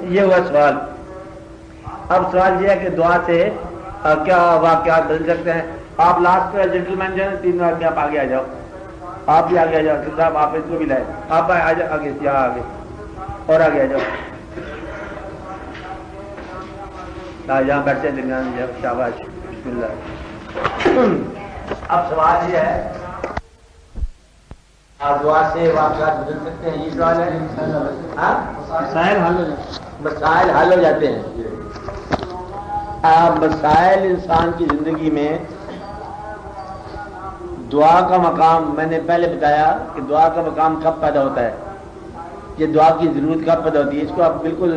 یہ ہوا سوال. اب سوال یہ ہے کہ دعا سے کیا واقعات بدل سکتے ہیں. آپ لاسٹ جنٹلمین جو ہے 3 آدمی آپ آگے آ جاؤ, آپ بھی آگے آ جاؤ صاحب, آپ اس کو بھی لائے, آپ آ جاؤ آگے, یہاں آگے اور آگے آ جاؤ, یہاں بیٹھتے ہیں درمیان. شاباش, بسم اللہ. اب سوال یہ ہے آپ دعا سے واقعات بدل سکتے ہیں, یہ سوال ہے. مسائل حل ہو جاتے ہیں. مسائل انسان کی زندگی میں دعا کا مقام, میں نے پہلے بتایا کہ دعا کا مقام کب پیدا ہوتا ہے, یہ دعا کی ضرورت کب پیدا ہوتی ہے. اس کو آپ بالکل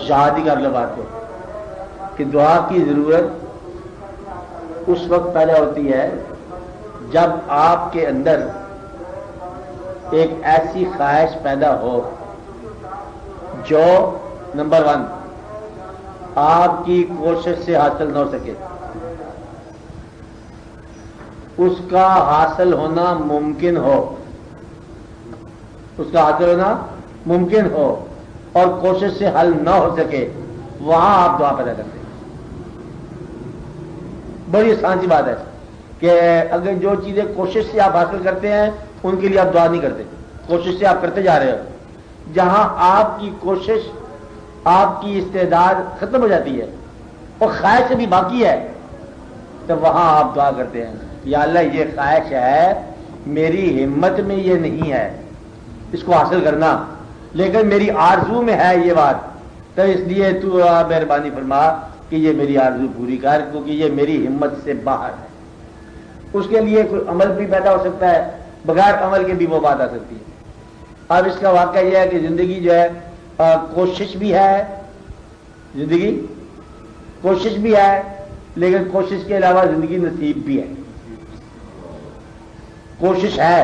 یاد ہی کر لو بات کو کہ دعا کی ضرورت اس وقت پیدا ہوتی ہے جب آپ کے اندر ایک ایسی خواہش پیدا ہو جو نمبر 1 آپ کی کوشش سے حاصل نہ ہو سکے, اس کا حاصل ہونا ممکن ہو, اس کا حاصل ہونا ممکن ہو اور کوشش سے حل نہ ہو سکے, وہاں آپ دعا پیدا کرتے ہیں. بڑی آسان سی بات ہے کہ اگر جو چیزیں کوشش سے آپ حاصل کرتے ہیں ان کے لیے آپ دعا نہیں کرتے, کوشش سے آپ کرتے جا رہے ہو. جہاں آپ کی کوشش, آپ کی استعداد ختم ہو جاتی ہے اور خواہش بھی باقی ہے, تو وہاں آپ دعا کرتے ہیں یا اللہ یہ خواہش ہے, میری ہمت میں یہ نہیں ہے اس کو حاصل کرنا, لیکن میری آرزو میں ہے یہ بات, تو اس لیے تو مہربانی فرما کہ یہ میری آرزو پوری کر, کیونکہ یہ میری ہمت سے باہر ہے. اس کے لیے کوئی عمل بھی پیدا ہو سکتا ہے, بغیر عمل کے بھی وہ بات آ سکتی ہے. اب اس کا واقعہ یہ ہے کہ زندگی جو ہے کوشش بھی ہے, زندگی کوشش بھی ہے, لیکن کوشش کے علاوہ زندگی نصیب بھی ہے. کوشش ہے,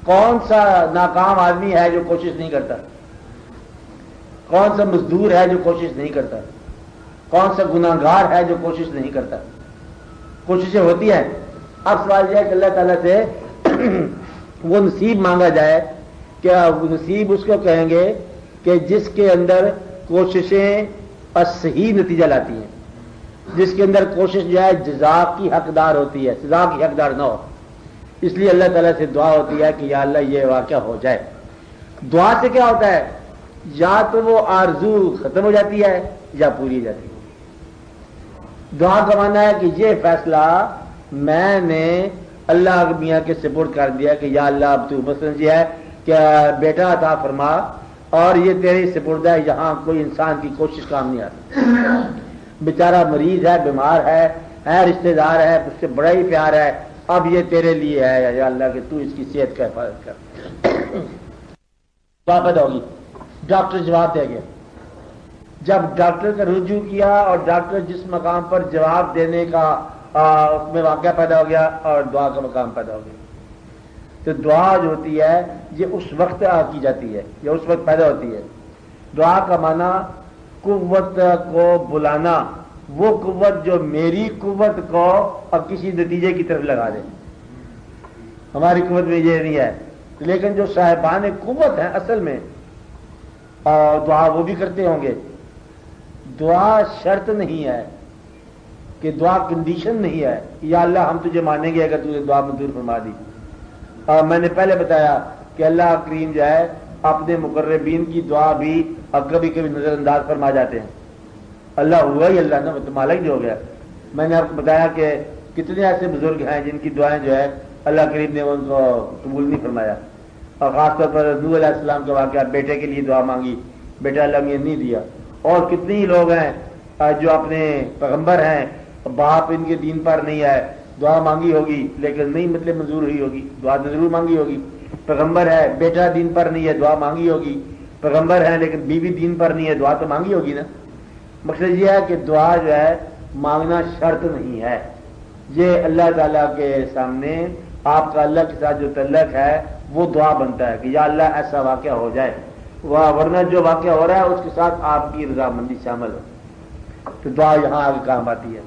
کون سا ناکام آدمی ہے جو کوشش نہیں کرتا, کون سا مزدور ہے جو کوشش نہیں کرتا, کون سا گناہگار ہے جو کوشش نہیں کرتا. کوششیں ہوتی ہیں. اب سوال یہ ہے کہ اللہ تعالیٰ سے وہ نصیب مانگا جائے, کیا نصیب اس کو کہیں گے کہ جس کے اندر کوششیں صحیح نتیجہ لاتی ہیں, جس کے اندر کوشش جو ہے جزا کی حقدار ہوتی ہے, سزا کی حقدار نہ ہو. اس لیے اللہ تعالیٰ سے دعا ہوتی ہے کہ یا اللہ یہ واقعہ ہو جائے. دعا سے کیا ہوتا ہے, یا تو وہ آرزو ختم ہو جاتی ہے یا پوری ہو جاتی ہے. دعا کا معنی ہے کہ یہ فیصلہ میں نے اللہ میاں کے سپورٹ کر دیا کہ یا اللہ اب تو مثلا یہ ہے کہ بیٹا عطا فرما, اور یہ تیری سپرد ہے, یہاں کوئی انسان کی کوشش کام نہیں آتی. بیچارہ مریض ہے, بیمار ہے رشتہ دار ہے, اس سے بڑا ہی پیار ہے, اب یہ تیرے لیے ہے یا اللہ کہ تو اس کی صحت کا حفاظت کر. دعا پیدا ہوگی. ڈاکٹر جواب دے گیا. جب ڈاکٹر کا رجوع کیا اور ڈاکٹر جس مقام پر جواب دینے کا اس میں واقعہ پیدا ہو گیا اور دعا کا مقام پیدا ہو گیا. تو دعا جو ہوتی ہے یہ اس وقت کی جاتی ہے, یہ اس وقت پیدا ہوتی ہے. دعا کا معنی قوت کو بلانا, وہ قوت جو میری قوت کو اب کسی نتیجے کی طرف لگا دے. ہماری قوت میں یہ نہیں ہے, لیکن جو صاحبان قوت ہیں اصل میں دعا وہ بھی کرتے ہوں گے. دعا شرط نہیں ہے کہ دعا کنڈیشن نہیں ہے, یا اللہ ہم تجھے مانیں گے اگر تجھے دعا منظور فرما دی. میں نے پہلے بتایا کہ اللہ کریم جو ہے اپنے مقربین کی دعا بھی کبھی کبھی نظر انداز فرما جاتے ہیں. اللہ ہوا ہی اللہ نا, تو مالک جو ہو گیا. میں نے آپ کو بتایا کہ کتنے ایسے بزرگ ہیں جن کی دعائیں جو ہے اللہ کریم نے ان کو قبول نہیں فرمایا, اور خاص طور پر نوح علیہ السلام کا واقعہ, بیٹے کے لیے دعا مانگی, بیٹا اللہ نے نہیں دیا. اور کتنے ہی لوگ ہیں جو اپنے پیغمبر ہیں, باپ ان کے دین پر نہیں ہے, دعا مانگی ہوگی لیکن نہیں مطلب منظور ہوئی ہوگی, دعا ضرور مانگی ہوگی. پیغمبر ہے, بیٹا دین پر نہیں ہے, دعا مانگی ہوگی. پیغمبر ہے لیکن بیوی دین پر نہیں ہے, دعا تو مانگی ہوگی نا. مقصد یہ ہے کہ دعا جو ہے مانگنا شرط نہیں ہے. یہ اللہ تعالیٰ کے سامنے آپ کا اللہ کے ساتھ جو تعلق ہے وہ دعا بنتا ہے کہ یا اللہ ایسا واقعہ ہو جائے, ورنہ جو واقعہ ہو رہا ہے اس کے ساتھ آپ کی رضامندی شامل ہو. تو دعا یہاں آگے کام آتی ہے.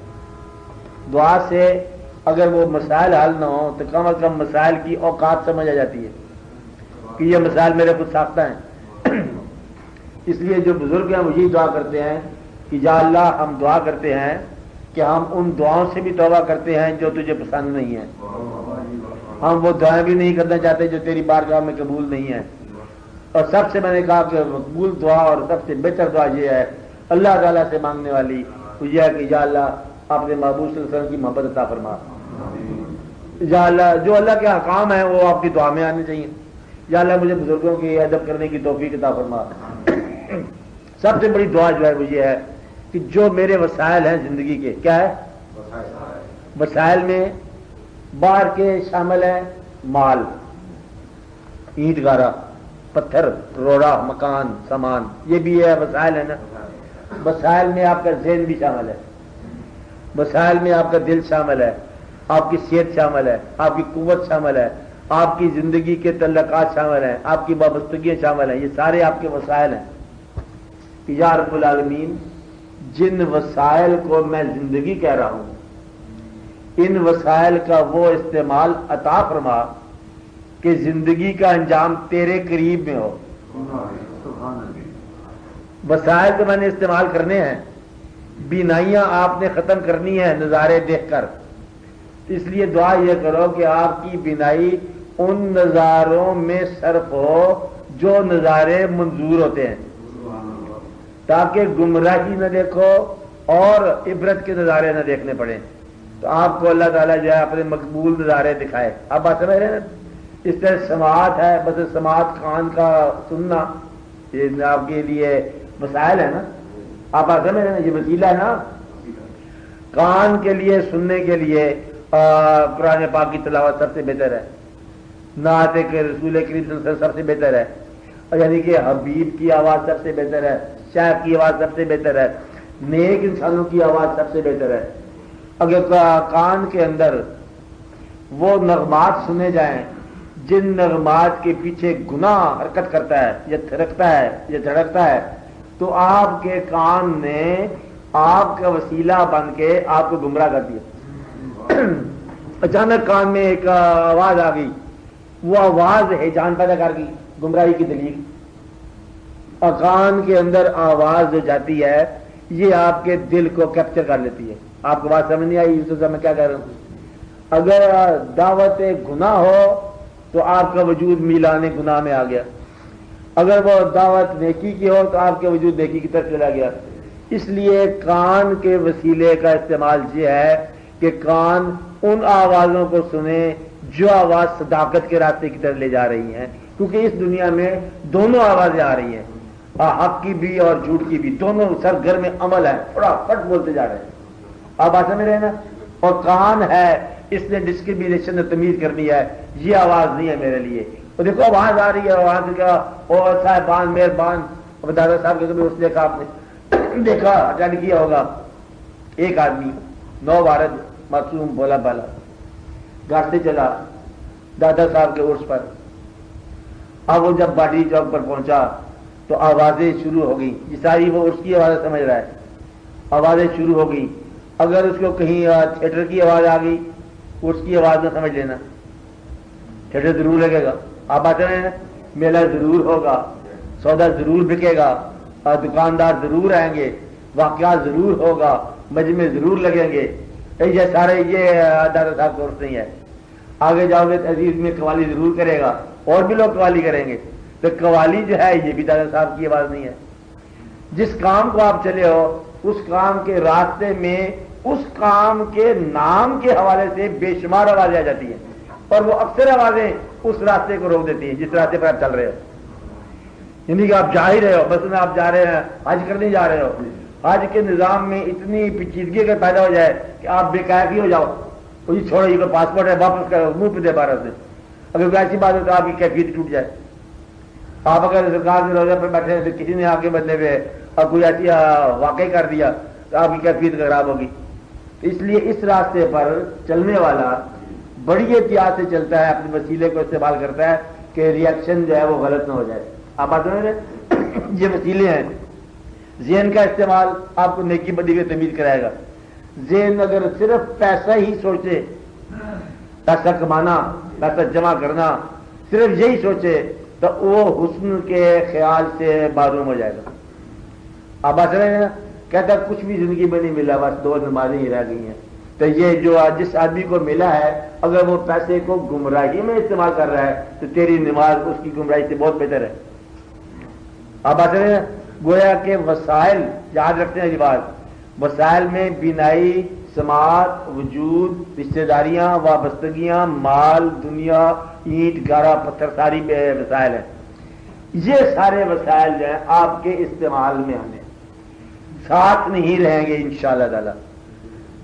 دعا سے اگر وہ مسائل حل نہ ہوں تو کم از کم مسائل کی اوقات سمجھ آ جاتی ہے کہ یہ مسائل میرے خود ساختہ ہیں. اس لیے جو بزرگ ہیں وہ یہی دعا کرتے ہیں کہ یا اللہ ہم دعا کرتے ہیں کہ ہم ان دعاؤں سے بھی توبہ کرتے ہیں جو تجھے پسند نہیں ہیں، ہم وہ دعائیں بھی نہیں کرنا چاہتے جو تیری بارگاہ میں قبول نہیں ہیں۔ اور سب سے میں نے کہا کہ مقبول دعا اور سب سے بہتر دعا یہ ہے اللہ تعالیٰ سے مانگنے والی، وہ یہ ہے کہ یا اللہ اپنے محبوب صلی اللہ علیہ وسلم کی محبت عطا فرما، یا اللہ جو اللہ کے احکام ہیں وہ آپ کی دعا میں آنے چاہیے، یا اللہ مجھے بزرگوں کی ادب کرنے کی توفیق عطا فرما۔ سب سے بڑی دعا جو ہے وہ یہ ہے کہ جو میرے وسائل ہیں زندگی کے، کیا ہے وسائل میں باہر کے شامل ہیں، مال، اینٹ گارا، پتھر، روڑا، مکان، سامان، یہ بھی ہے وسائل ہے نا۔ وسائل میں آپ کا ذہن بھی شامل ہے، وسائل میں آپ کا دل شامل ہے، آپ کی صحت شامل ہے، آپ کی قوت شامل ہے، آپ کی زندگی کے تعلقات شامل ہیں، آپ کی وابستگیاں شامل ہیں، یہ سارے آپ کے وسائل ہیں۔ یا رب العالمین جن وسائل کو میں زندگی کہہ رہا ہوں ان وسائل کا وہ استعمال عطا فرما کہ زندگی کا انجام تیرے قریب میں ہو۔ وسائل تو میں نے استعمال کرنے ہیں، بینائیاں آپ نے ختم کرنی ہے نظارے دیکھ کر، اس لیے دعا یہ کرو کہ آپ کی بینائی ان نظاروں میں صرف ہو جو نظارے منظور ہوتے ہیں، تاکہ گمراہی نہ دیکھو اور عبرت کے نظارے نہ دیکھنے پڑیں۔ تو آپ کو اللہ تعالیٰ جو ہے اپنے مقبول نظارے دکھائے۔ آپ بات سمجھ رہے ہیں نا؟ اس طرح سماعت ہے، بس سماعت کان کا سننا یہ آپ کے لیے وسائل ہے نا، آپ بات سمجھ رہے ہیں، یہ وسیلہ ہے نا۔ کان کے لیے سننے کے لیے قرآن پاک کی تلاوت سب سے بہتر ہے، نعت کے رسول کریم صلی اللہ علیہ وسلم سب سے بہتر ہے، اور یعنی کہ حبیب کی آواز سب سے بہتر ہے، شیخ کی آواز سب سے بہتر ہے، نیک انسانوں کی آواز سب سے بہتر ہے۔ اگر کان کے اندر وہ نغمات سنے جائیں جن نغمات کے پیچھے گناہ حرکت کرتا ہے یا تھرکتا ہے یا دھڑکتا ہے، تو آپ کے کان نے آپ کا وسیلہ بن کے آپ کو گمراہ کر دیا۔ اچانک کان میں ایک آواز آ گئی، وہ آواز ہیجان پیدا کر گئی، گمراہی کی دلیل۔ اور کان کے اندر آواز جو جاتی ہے یہ آپ کے دل کو کیپچر کر لیتی ہے۔ آپ کو بات سمجھ نہیں آئی یوسف صاحب میں کیا کہہ رہا ہوں؟ اگر دعوت گناہ ہو تو آپ کا وجود میلان گناہ میں آ گیا، اگر وہ دعوت نیکی کی ہو تو آپ کے وجود نیکی کی طرف چلا گیا۔ اس لیے کان کے وسیلے کا استعمال یہ ہے کہ کان ان آوازوں کو سنیں جو آواز صداقت کے راستے کی طرف لے جا رہی ہیں، کیونکہ اس دنیا میں دونوں آوازیں آ رہی ہیں، حق کی بھی اور جھوٹ کی بھی، دونوں سرگرم عمل ہے، تھوڑا پٹ بولتے جا رہے ہیں۔ آپ بات سمجھ رہے ہیں نا؟ اور کان ہے اس نے ڈسکریمنیشن تمیز کرنی ہے، یہ آواز نہیں ہے میرے لیے۔ اور دیکھو آواز آ رہی ہے، آواز کا اور صاحبان مہربان دادا صاحب کے کبھی اس دیکھا آپ نے دیکھا اٹینڈ کیا ہوگا، ایک آدمی نو بھارت معصوم بولا بالا گھر سے چلا دادا صاحب کے عرس پر۔ اب وہ جب باڈی چوک پر پہنچا تو آوازیں شروع ہو گئی، یہ ساری وہ عرس کی آوازیں سمجھ رہا ہے، آوازیں شروع ہو گئی۔ اگر اس کو کہیں تھیٹر کی آواز آ گئی عرس کی آواز نہ سمجھ لینا، تھیٹر ضرور لگے گا۔ آپ آتے ہیں میلہ ضرور ہوگا، سودا ضرور بکے گا، دکاندار ضرور آئیں گے، واقعات ضرور ہوگا، مجمع ضرور لگیں گے، یہ سارے یہ دادا صاحب کورس نہیں ہے۔ آگے جاؤ گے عزیز میں قوالی ضرور کرے گا، اور بھی لوگ قوالی کریں گے، تو قوالی جو ہے یہ بھی دادا صاحب کی آواز نہیں ہے۔ جس کام کو آپ چلے ہو اس کام کے راستے میں اس کام کے نام کے حوالے سے بے شمار آوازیں آ جاتی ہیں، اور وہ اکثر آوازیں اس راستے کو روک دیتی ہیں جس راستے پر آپ چل رہے ہو۔ یعنی کہ آپ جا ہی رہے ہو، بس میں آپ جا رہے ہیں، حج کرنے جا رہے ہو، حج کے نظام میں اتنی پیچیدگی اگر پیدا ہو جائے کہ آپ بے قیفی ہو جاؤ، تو یہ چھوڑو، یہ پاسپورٹ ہے واپس کرو، منہ پہ دے بارہ سے۔ اگر کوئی ایسی بات ہو تو آپ کی کیفیت ٹوٹ جائے۔ آپ اگر سرکار کے روزے پہ بیٹھے ہیں تو کسی نے آ کے بدلے ہوئے اور کوئی ایسی واقعی کر دیا تو آپ کی کیفیت خراب ہوگی۔ اس لیے اس راستے پر چلنے والا بڑی احتیاط سے چلتا ہے، اپنے وسیلے کو استعمال کرتا ہے کہ ریئیکشن جو ہے وہ غلط نہ ہو جائے۔ آپ بات سمجھ رہے ہیں؟ یہ وسیلے ہیں۔ ذہن کا استعمال آپ کو نیکی بدی کی تمیز کرائے گا۔ ذہن اگر صرف پیسہ ہی سوچے، پیسہ کمانا، پیسہ جمع کرنا، صرف یہی سوچے تو وہ حسن کے خیال سے معروم ہو جائے گا۔ اب بات رہے ہیں کہتا کچھ بھی زندگی میں نہیں ملا, بس 2 نمازیں ہی رہ گئی ہیں. تو یہ جو جس آدمی کو ملا ہے اگر وہ پیسے کو گمراہی میں استعمال کر رہا ہے تو تیری نماز اس کی گمراہی سے بہت بہتر ہے. آپ بات رہے ہیں گویا کہ وسائل یاد رکھتے ہیں یہ بات, وسائل میں بینائی, سماعت, وجود, رشتہ داریاں, وابستگیاں, مال, دنیا, اینٹ گارا پتھر, ساری وسائل ہیں. یہ سارے وسائل جو ہیں آپ کے استعمال میں آنے ساتھ نہیں رہیں گے انشاءاللہ تعالی.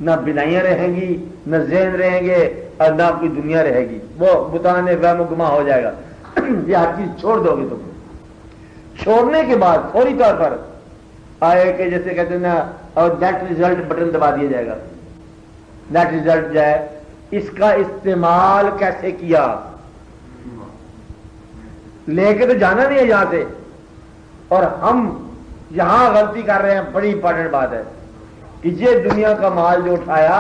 نہ بنائیاں رہیں گی, نہ ذہن رہیں گے, اور نہ کوئی دنیا رہے گی. وہ بتانے وہم و گما ہو جائے گا. یہ ہر چیز چھوڑ دو گے تم. چھوڑنے کے بعد فوری طور پر آئے کہ جیسے کہتے ہیں نا, اور نیٹ ریزلٹ بٹن دبا دیا جائے گا. نیٹ ریزلٹ جو ہے اس کا استعمال کیسے کیا, لے کے تو جانا نہیں ہے یہاں سے. اور ہم یہاں غلطی کر رہے ہیں, بڑی امپورٹنٹ بات ہے کہ یہ دنیا کا مال جو اٹھایا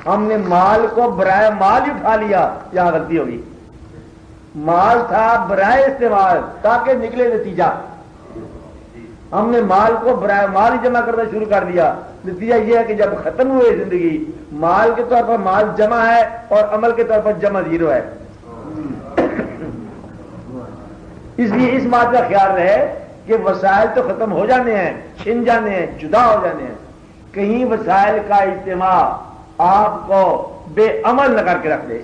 ہم نے مال کو برائے مال ہی اٹھا لیا, یہاں غلطی ہوگی. مال تھا برائے استعمال تاکہ نکلے نتیجہ. ہم نے مال کو برائے مال ہی جمع کرنا شروع کر دیا. نتیجہ یہ ہے کہ جب ختم ہوئے زندگی, مال کے طور پر مال جمع ہے اور عمل کے طور پر جمع 0 ہے. اس لیے اس بات کا خیال رہے کہ وسائل تو ختم ہو جانے ہیں, چھن جانے ہیں, جدا ہو جانے ہیں. کہیں وسائل کا اجتماع آپ کو بے عمل نہ کر کے رکھ دے.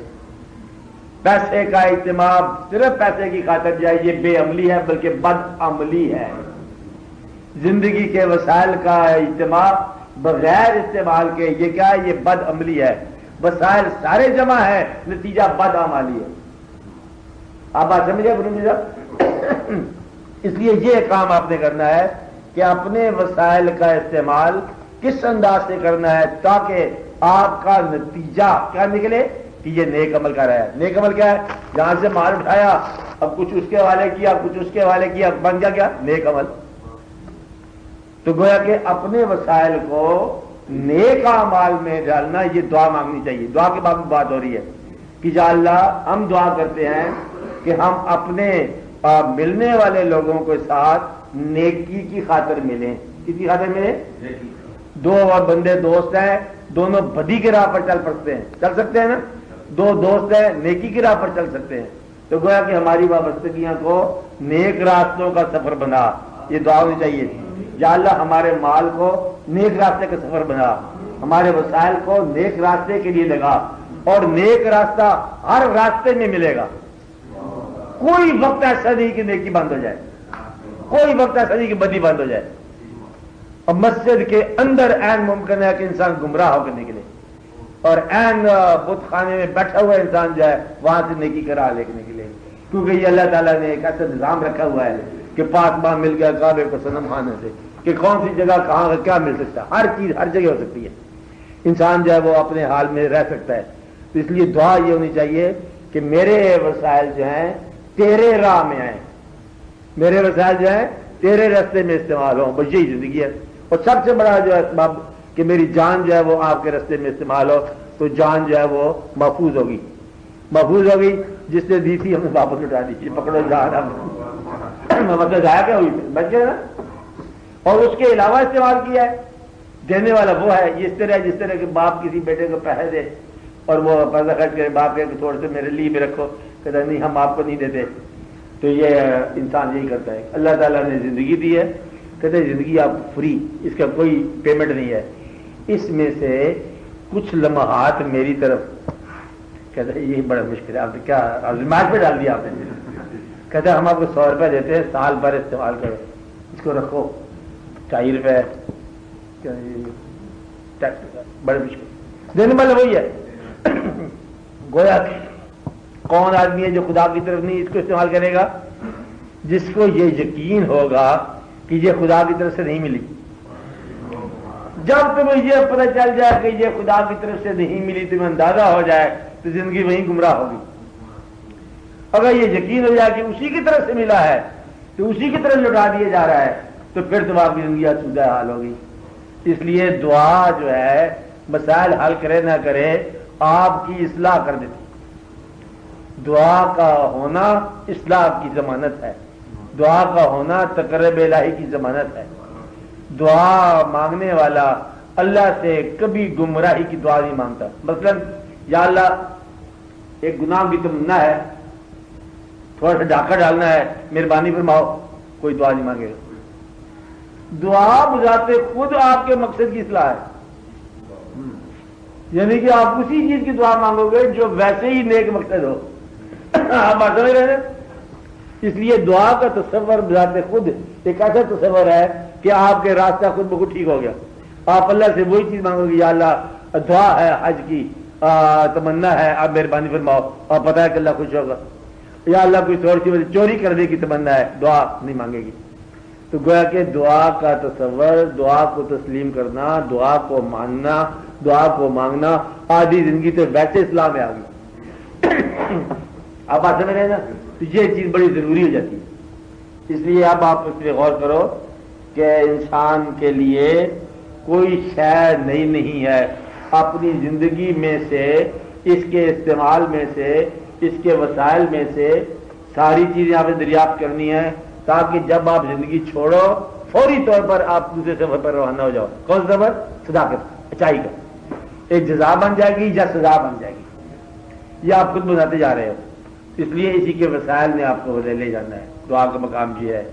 پیسے کا اجتماع صرف پیسے کی خاطر جائے, یہ بے عملی ہے بلکہ بد عملی ہے. زندگی کے وسائل کا اجتماع بغیر استعمال کے یہ کیا ہے, یہ بد عملی ہے. وسائل سارے جمع ہے, نتیجہ بد عملی ہے. آپ بات سمجھے بنو صاحب؟ اس لیے یہ کام آپ نے کرنا ہے کہ اپنے وسائل کا استعمال کس انداز سے کرنا ہے تاکہ آپ کا نتیجہ کیا نکلے کہ یہ نیک عمل کر رہا ہے. نیک عمل کیا ہے, جہاں سے مال اٹھایا اب کچھ اس کے حوالے کیا, کچھ اس کے حوالے کیا, بن گیا کیا نیک عمل. تو گویا کہ اپنے وسائل کو نیک اعمال میں ڈالنا, یہ دعا مانگنی چاہیے. دعا کے بعد بات ہو رہی ہے کہ یا اللہ ہم دعا کرتے ہیں کہ ہم اپنے ملنے والے لوگوں کے ساتھ نیکی کی خاطر ملیں. کس کی خاطر ملیں؟ 2 اور بندے دوست ہیں, دونوں بدی کی راہ پر چل سکتے ہیں نا. 2 دوست ہیں, نیکی کی راہ پر چل سکتے ہیں. تو گویا کہ ہماری وابستگیاں کو نیک راستوں کا سفر بنا. یہ دعا ہونی چاہیے, یا اللہ ہمارے مال کو نیک راستے کا سفر بنا, ہمارے وسائل کو نیک راستے کے لیے لگا, اور نیک راستہ ہر راستے میں ملے گا. کوئی وقت ایسا نہیں کہ نیکی بند ہو جائے, کوئی وقت ایسا نہیں کہ بدی بند ہو جائے. اور مسجد کے اندر عین ممکن ہے کہ انسان گمراہ ہو کر نکلے, اور عین بت خانے میں بیٹھا ہوا انسان جو ہے وہاں سے نیکی کا راہ لے کے نکلے. کیونکہ یہ اللہ تعالیٰ نے ایک ایسا نظام رکھا ہوا ہے کہ پاک ماں مل گیا کعبے کو صنم خانے سے, کہ کون سی جگہ کہاں کیا مل سکتا ہے. ہر چیز ہر جگہ ہو سکتی ہے, انسان جو ہے وہ اپنے حال میں رہ سکتا ہے. تو اس لیے دعا یہ ہونی چاہیے کہ میرے وسائل جو ہیں تیرے راہ میں آئیں, میرے وسائل جو ہیں تیرے راستے میں استعمال ہوں. بس یہی زندگی ہے. اور سب سے بڑا جو ہے اسباب کہ میری جان جو ہے وہ آپ کے راستے میں استعمال ہو, تو جان جو ہے وہ محفوظ ہوگی. جس نے دی تھی ہم نے واپس لٹا دی. پکڑو جان, اب مطلب ضائع کیا ہوئی, بچ گئے نا. اور اس کے علاوہ استعمال کیا ہے, دینے والا وہ ہے. یہ اس طرح جس طرح کہ باپ کسی بیٹے کو پیسے دے اور وہ پیسہ خرچ کرے, باپ کہ تھوڑے سے میرے لیے بھی رکھو, کہتا نہیں ہم آپ کو نہیں دیتے. تو یہ انسان یہی کرتا ہے. اللہ تعالیٰ نے زندگی دی ہے, کہتے ہیں زندگی آپ فری, اس کا کوئی پیمنٹ نہیں ہے. اس میں سے کچھ لمحات میری طرف, کہتے ہیں یہ بڑا مشکل ہے, آپ نے کیا آزمائش پہ ڈال دیا آپ نے. کہتے ہیں ہم آپ کو 100 روپے دیتے ہیں, سال بھر استعمال کرو, اس کو رکھو. 2.5 روپے بڑے مشکل دینے والے وہی ہے. گویا کون آدمی ہے جو خدا کی طرف نہیں اس کو استعمال کرے گا؟ جس کو یہ یقین ہوگا کہ یہ خدا کی طرف سے نہیں ملی. جب تمہیں یہ پتہ چل جائے کہ یہ خدا کی طرف سے نہیں ملی, تمہیں اندازہ ہو جائے, تو زندگی وہیں گمراہ ہوگی. اگر یہ یقین ہو جائے کہ اسی کی طرف سے ملا ہے تو اسی کی طرف لوٹا دیا جا رہا ہے, تو پھر تم آپ کی زندگی آسودہ حال ہوگی. اس لیے دعا جو ہے مسائل حل کرے نہ کرے آپ کی اصلاح کر دیتی. دعا کا ہونا اصلاح کی ضمانت ہے, دعا کا ہونا تقرب الہی کی ضمانت ہے. دعا مانگنے والا اللہ سے کبھی گمراہی کی دعا نہیں مانگتا. مثلا یا اللہ ایک گناہ کی تمنا ہے, تھوڑا سا ڈھاکہ ڈالنا ہے, مہربانی فرماؤ, کوئی دعا نہیں مانگے گا. دعا بذات خود آپ کے مقصد کی اصلاح ہے, یعنی کہ آپ اسی چیز کی دعا مانگو گے جو ویسے ہی نیک مقصد ہو. آپ بات سمجھ رہے ہیں؟ اس لیے دعا کا تصور بذات خود ایک ایسا تصور ہے کہ آپ کے راستہ خود بخود ٹھیک ہو گیا. آپ اللہ سے وہی چیز مانگو گے, یا اللہ دعا ہے حج کی تمنا ہے, آپ مہربانی فرماؤ, آپ پتہ ہے کہ اللہ خوش ہوگا. یا اللہ کوئی تھوڑی سی وجہ چوری کرنے کی تمنا ہے, دعا نہیں مانگے گی. تو گویا کہ دعا کا تصور, دعا کو تسلیم کرنا, دعا کو ماننا, دعا کو مانگنا, آدھی زندگی تو ویسے اسلام میں آ گئی. آپ بات سمجھ رہے ہیں نا؟ تو یہ چیز بڑی ضروری ہو جاتی ہے. اس لیے اب آپ اس پہ غور کرو کہ انسان کے لیے کوئی شے نئی نہیں ہے. اپنی زندگی میں سے, اس کے استعمال میں سے, اس کے وسائل میں سے ساری چیزیں آپ نے دریافت کرنی ہے, تاکہ جب آپ زندگی چھوڑو فوری طور پر آپ دوسرے سفر پر روانہ ہو جاؤ. کون سا سفر؟ صداقت, اچائی کا. ایک جزا بن جائے گی یا سزا بن جائے گی, یہ آپ خود بناتے جا رہے ہو. اس لیے اسی کے وسائل نے آپ کو لے جانا ہے. دعا کا مقام یہ ہے.